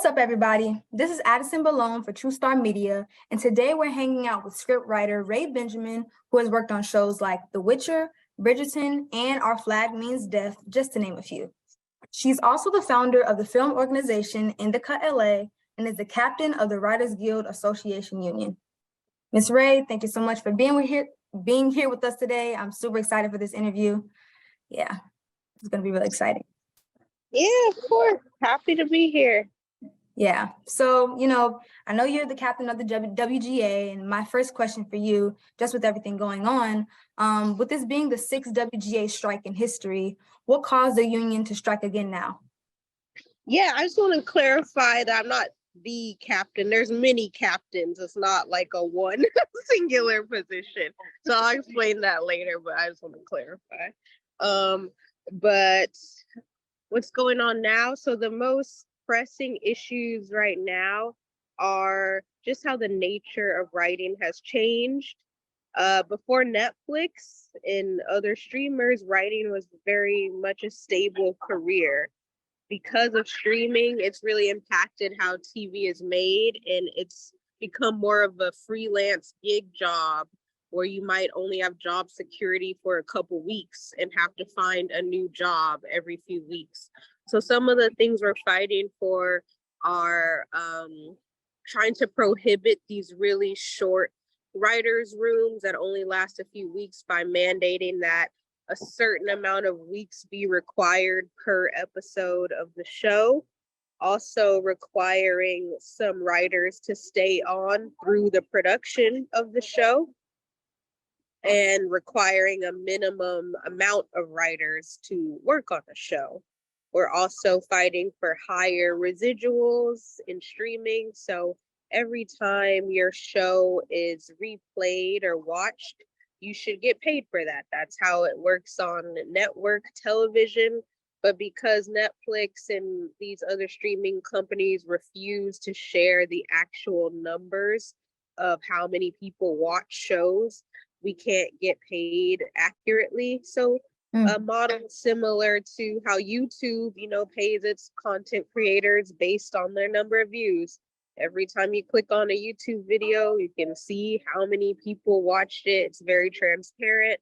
What's up, everybody? This is Addison Belhomme for True Star Media, and today we're hanging out with scriptwriter Rae Benjamin, who has worked on shows like The Witcher, Bridgerton, and Our Flag Means Death, just to name a few. She's also the founder of the film organization Indica LA and is the captain of the Writers Guild Association Union. Ms. Rae, thank you so much for being here with us today. I'm super excited for this interview. Yeah, it's going to be really exciting. Yeah, of course. Happy to be here. Yeah. So, I know you're the captain of the WGA, and my first question for you, just with everything going on, with this being the sixth WGA strike in history, what caused the union to strike again now? Yeah, I just want to clarify that I'm not the captain. There's many captains. It's not like a one singular position. So I'll explain that later, but I just want to clarify. But what's going on now? So the most pressing issues right now are just how the nature of writing has changed. Before Netflix and other streamers, writing was very much a stable career. Because of streaming, it's really impacted how TV is made, and it's become more of a freelance gig job where you might only have job security for a couple weeks and have to find a new job every few weeks. So some of the things we're fighting for are trying to prohibit these really short writers' rooms that only last a few weeks by mandating that a certain amount of weeks be required per episode of the show. Also requiring some writers to stay on through the production of the show, and requiring a minimum amount of writers to work on the show. We're also fighting for higher residuals in streaming. So every time your show is replayed or watched, you should get paid for that. That's how it works on network television. But because Netflix and these other streaming companies refuse to share the actual numbers of how many people watch shows, we can't get paid accurately. So a model similar to how YouTube, pays its content creators based on their number of views. Every time you click on a YouTube video, you can see how many people watched it. It's very transparent.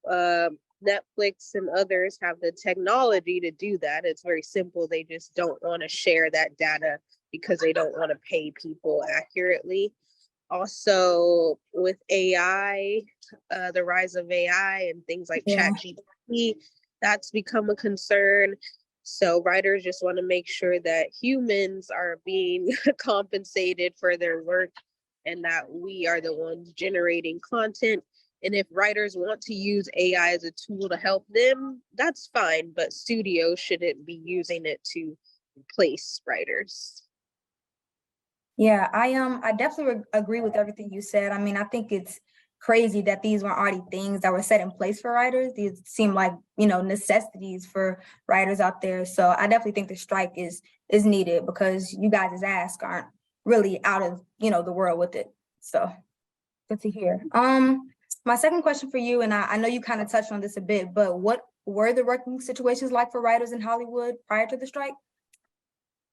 Netflix and others have the technology to do that. It's very simple. They just don't want to share that data because they don't want to pay people accurately. Also, with AI, the rise of AI and things like ChatGPT, that's become a concern. So writers just want to make sure that humans are being compensated for their work and that we are the ones generating content. And if writers want to use AI as a tool to help them, that's fine, but studios shouldn't be using it to replace writers. Yeah, I definitely agree with everything you said. I mean, I think it's crazy that these weren't already things that were set in place for writers. These seem like, necessities for writers out there. So I definitely think the strike is needed because you guys' ask aren't really out of, the world with it. So good to hear. My second question for you, and I know you kind of touched on this a bit, but what were the working situations like for writers in Hollywood prior to the strike?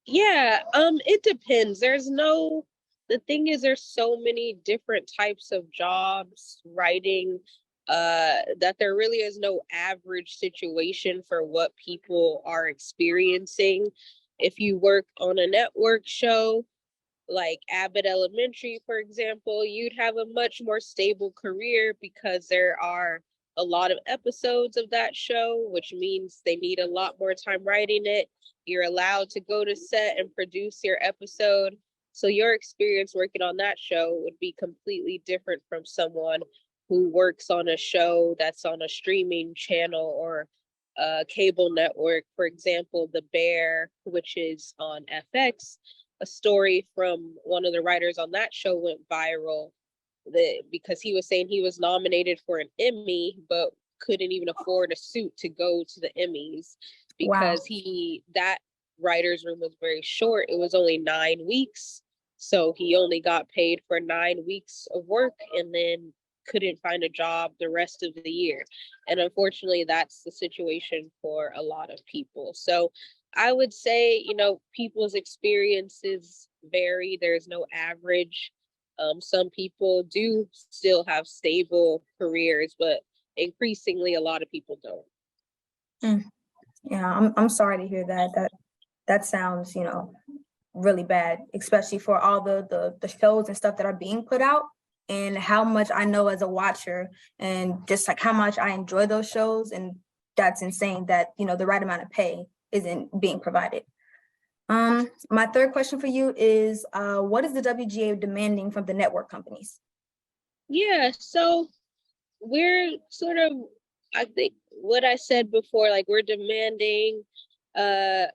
Yeah, it depends. The thing is, there's so many different types of jobs writing, that there really is no average situation for what people are experiencing. If you work on a network show, like Abbott Elementary, for example, you'd have a much more stable career because there are a lot of episodes of that show, which means they need a lot more time writing it. You're allowed to go to set and produce your episode. So your experience working on that show would be completely different from someone who works on a show that's on a streaming channel or a cable network. For example, The Bear, which is on FX, a story from one of the writers on that show went viral because he was saying he was nominated for an Emmy, but couldn't even afford a suit to go to the Emmys because that writer's room was very short. It was only 9 weeks. So he only got paid for 9 weeks of work and then couldn't find a job the rest of the year. And unfortunately, that's the situation for a lot of people. So I would say, people's experiences vary. There's no average. Some people do still have stable careers, but increasingly a lot of people don't. Yeah, I'm sorry to hear that. That sounds, really bad, especially for all the shows and stuff that are being put out, and how much I know as a watcher, and just like how much I enjoy those shows. And that's insane that, the right amount of pay isn't being provided. My third question for you is, what is the WGA demanding from the network companies? Yeah, so we're sort of, I think what I said before, like we're demanding a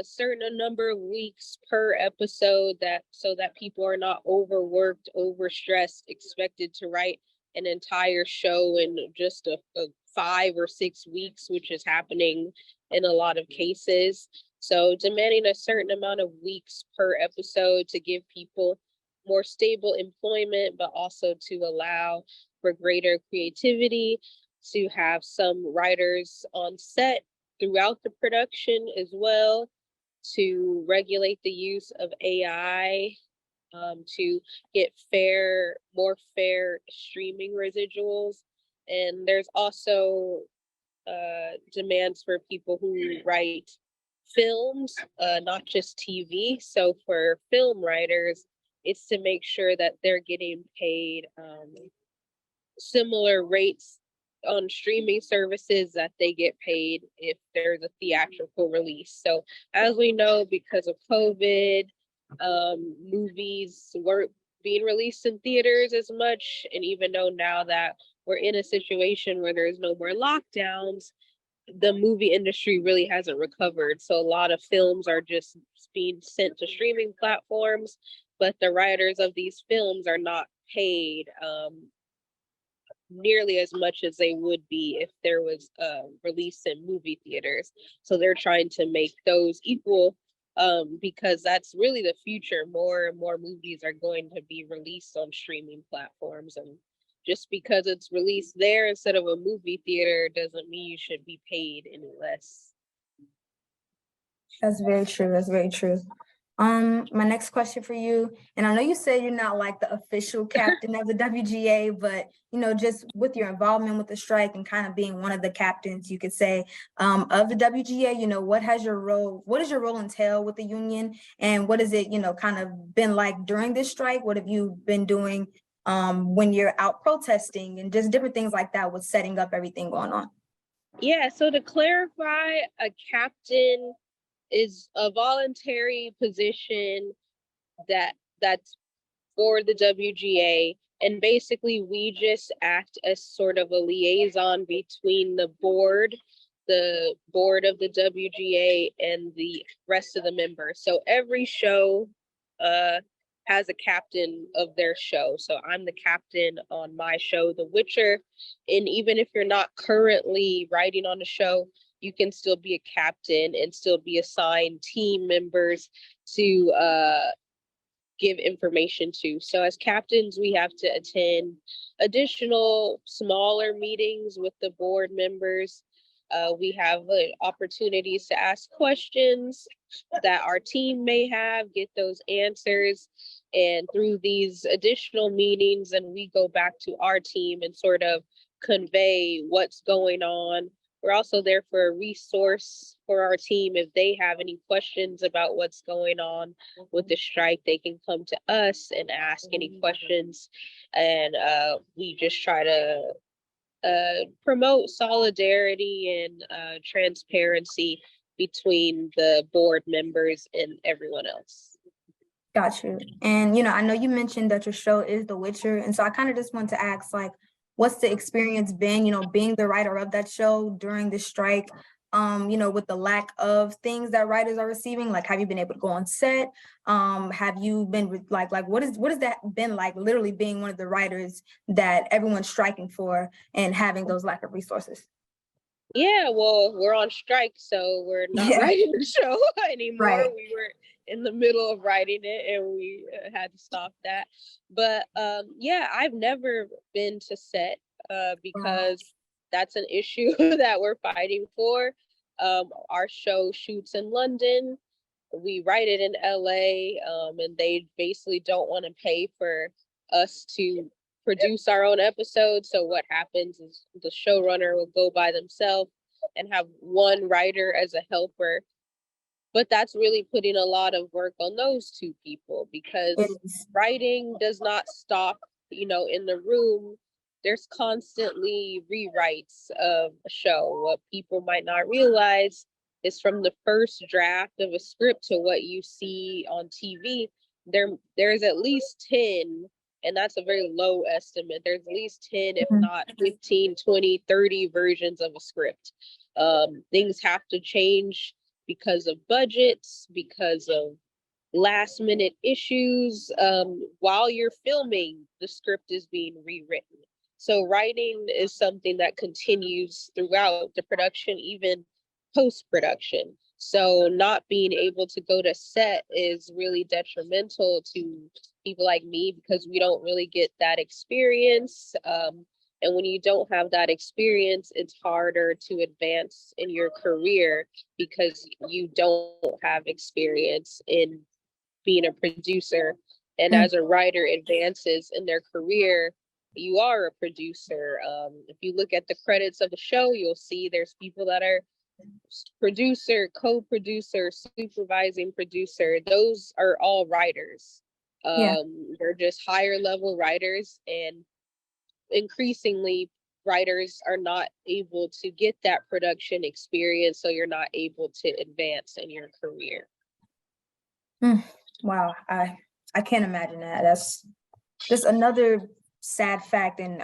certain number of weeks per episode, that so that people are not overworked, overstressed, expected to write an entire show in just a 5 or 6 weeks, which is happening in a lot of cases. So demanding a certain amount of weeks per episode to give people more stable employment, but also to allow for greater creativity, to have some writers on set throughout the production as well, to regulate the use of AI, to get more fair streaming residuals. And there's also demands for people who write films, not just TV. So for film writers, it's to make sure that they're getting paid similar rates on streaming services that they get paid if there's a theatrical release. So as we know, because of COVID, movies weren't being released in theaters as much. And even though now that we're in a situation where there's no more lockdowns, the movie industry really hasn't recovered. So a lot of films are just being sent to streaming platforms, but the writers of these films are not paid nearly as much as they would be if there was a release in movie theaters. So they're trying to make those equal, because that's really the future. More and more movies are going to be released on streaming platforms, and just because it's released there instead of a movie theater doesn't mean you should be paid any less. That's very true. That's very true. My next question for you, and I know you said you're not like the official captain of the WGA, but just with your involvement with the strike and kind of being one of the captains, you could say, of the WGA, what does your role entail with the union, and what has it, kind of been like during this strike? What have you been doing when you're out protesting, and just different things like that with setting up everything going on? Yeah, so to clarify, a captain is a voluntary position that's for the WGA. And basically, we just act as sort of a liaison between the board of the WGA, and the rest of the members. So every show has a captain of their show. So I'm the captain on my show, The Witcher. And even if you're not currently writing on the show, you can still be a captain and still be assigned team members to give information to. So as captains, we have to attend additional smaller meetings with the board members. We have opportunities to ask questions that our team may have, get those answers. And through these additional meetings, and we go back to our team and sort of convey what's going on. We're also there for a resource for our team. If they have any questions about what's going on with the strike, they can come to us and ask any questions. And we just try to promote solidarity and transparency between the board members and everyone else. Got you. And I know you mentioned that your show is The Witcher, and so I kind of just want to ask, like, what's the experience been, being the writer of that show during the strike, with the lack of things that writers are receiving? Like, have you been able to go on set? Have you been like what has that been like, literally being one of the writers that everyone's striking for and having those lack of resources? Yeah, well, we're on strike, so we're not writing the show anymore. Right. We were in the middle of writing it, and we had to stop that. But yeah, I've never been to set because that's an issue that we're fighting for. Our show shoots in London. We write it in LA, and they basically don't want to pay for us to produce our own episodes. So what happens is the showrunner will go by themselves and have one writer as a helper. But that's really putting a lot of work on those two people, because writing does not stop, in the room. There's constantly rewrites of a show. What people might not realize is from the first draft of a script to what you see on TV, there's at least 10, and that's a very low estimate. There's at least 10, if not 15, 20, 30 versions of a script. Things have to change because of budgets, because of last minute issues. While you're filming, the script is being rewritten. So writing is something that continues throughout the production, even post-production. So not being able to go to set is really detrimental to people like me, because we don't really get that experience. And when you don't have that experience, it's harder to advance in your career, because you don't have experience in being a producer. And as a writer advances in their career, you are a producer. If you look at the credits of the show, you'll see there's people that are producer, co-producer, supervising producer. Those are all writers. They're just higher level writers, and increasingly writers are not able to get that production experience, so you're not able to advance in your career. Wow, I can't imagine that. That's just another sad fact, and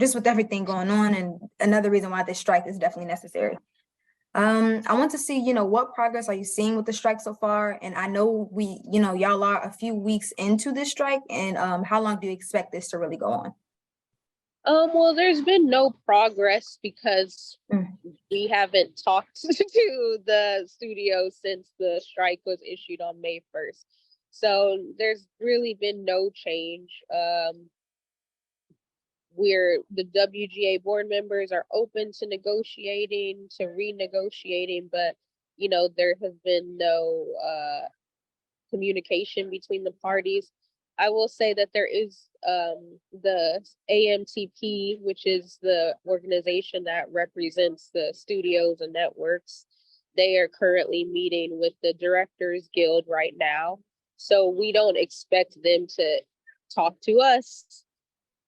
just with everything going on, and another reason why this strike is definitely necessary. I want to see, what progress are you seeing with the strike so far? And I know y'all are a few weeks into this strike, and how long do you expect this to really go on? Well, there's been no progress, because we haven't talked to the studio since the strike was issued on May 1st. So there's really been no change. The WGA board members are open to negotiating, to renegotiating, but there has been no communication between the parties. I will say that there is the AMTP, which is the organization that represents the studios and networks. They are currently meeting with the Directors Guild right now. So we don't expect them to talk to us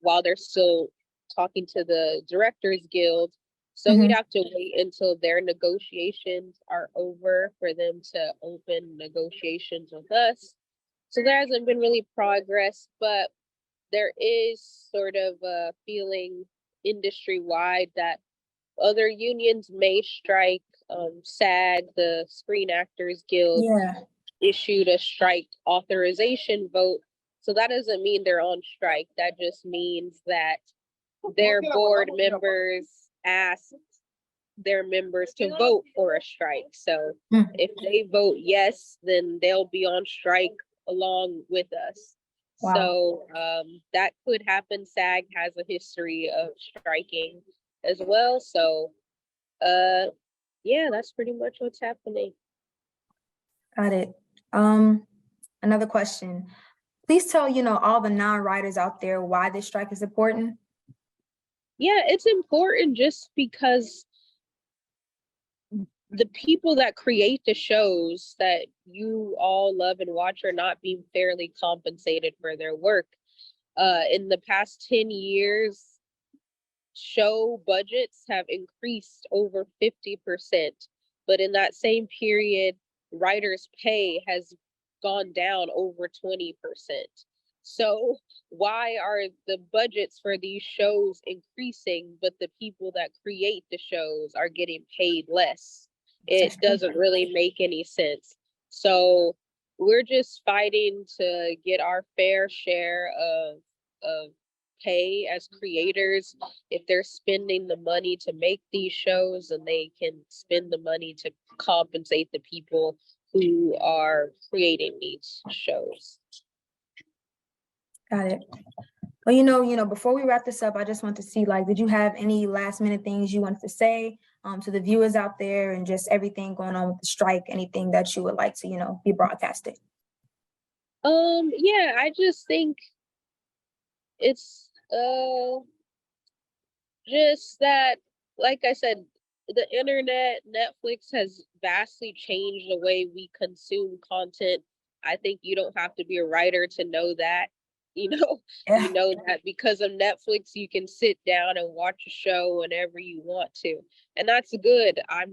while they're still talking to the Directors Guild. So we'd have to wait until their negotiations are over for them to open negotiations with us. So there hasn't been really progress, but there is sort of a feeling industry-wide that other unions may strike. SAG, the Screen Actors Guild, issued a strike authorization vote. So that doesn't mean they're on strike. That just means that their board members asked their members to vote for a strike. So if they vote yes, then they'll be on strike along with us. Wow. So that could happen. SAG has a history of striking as well. So yeah, that's pretty much what's happening. Got it. Another question. Please tell, all the non-writers out there why this strike is important. Yeah, it's important just because the people that create the shows that you all love and watch are not being fairly compensated for their work. In the past 10 years, show budgets have increased over 50%, but in that same period, writers' pay has gone down over 20%. So why are the budgets for these shows increasing, but the people that create the shows are getting paid less? It doesn't really make any sense. So we're just fighting to get our fair share of pay as creators. If they're spending the money to make these shows, and they can spend the money to compensate the people who are creating these shows. Got it. Well, before we wrap this up, I just want to see, did you have any last minute things you wanted to say? to the viewers out there and just everything going on with the strike, anything that you would like to, be broadcasted? Yeah, I just think it's just that, like I said, the internet, Netflix has vastly changed the way we consume content. I think you don't have to be a writer to know that. You know, Yeah. you know that because of Netflix, you can sit down and watch a show whenever you want to. And that's good. I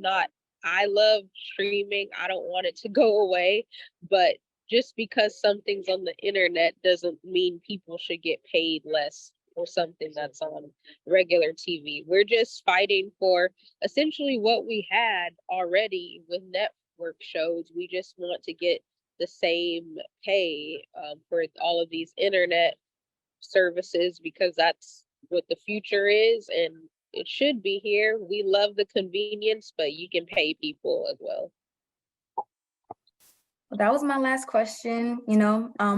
love streaming. I don't want it to go away. But just because something's on the internet doesn't mean people should get paid less for something that's on regular TV. We're just fighting for essentially what we had already with network shows. We just want to get the same pay for all of these internet services because that's what the future is and it should be here. We love the convenience, but you can pay people as well. Well, that was my last question.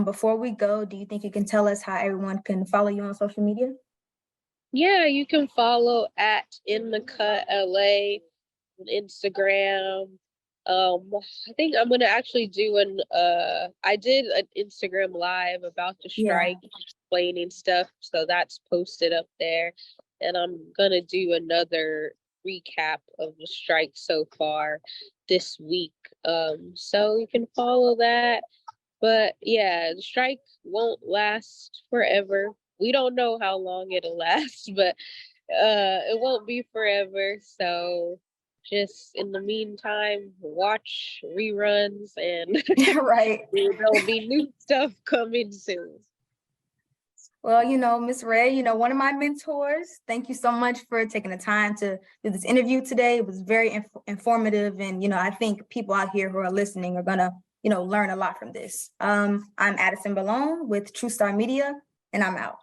Before we go, do you think you can tell us how everyone can follow you on social media? Yeah, you can follow at In the Cut LA on Instagram. I think I'm gonna actually do I did an Instagram live about the Yeah. strike, explaining stuff, so that's posted up there. And I'm gonna do another recap of the strike so far this week. So you can follow that. But yeah, the strike won't last forever. We don't know how long it'll last, but it won't be forever. So just in the meantime, watch reruns and Right. there'll be new stuff coming soon. Well, Miss Rae, one of my mentors, thank you so much for taking the time to do this interview today. It was very informative. And, I think people out here who are listening are going to, learn a lot from this. I'm Addison Belhomme with True Star Media, and I'm out.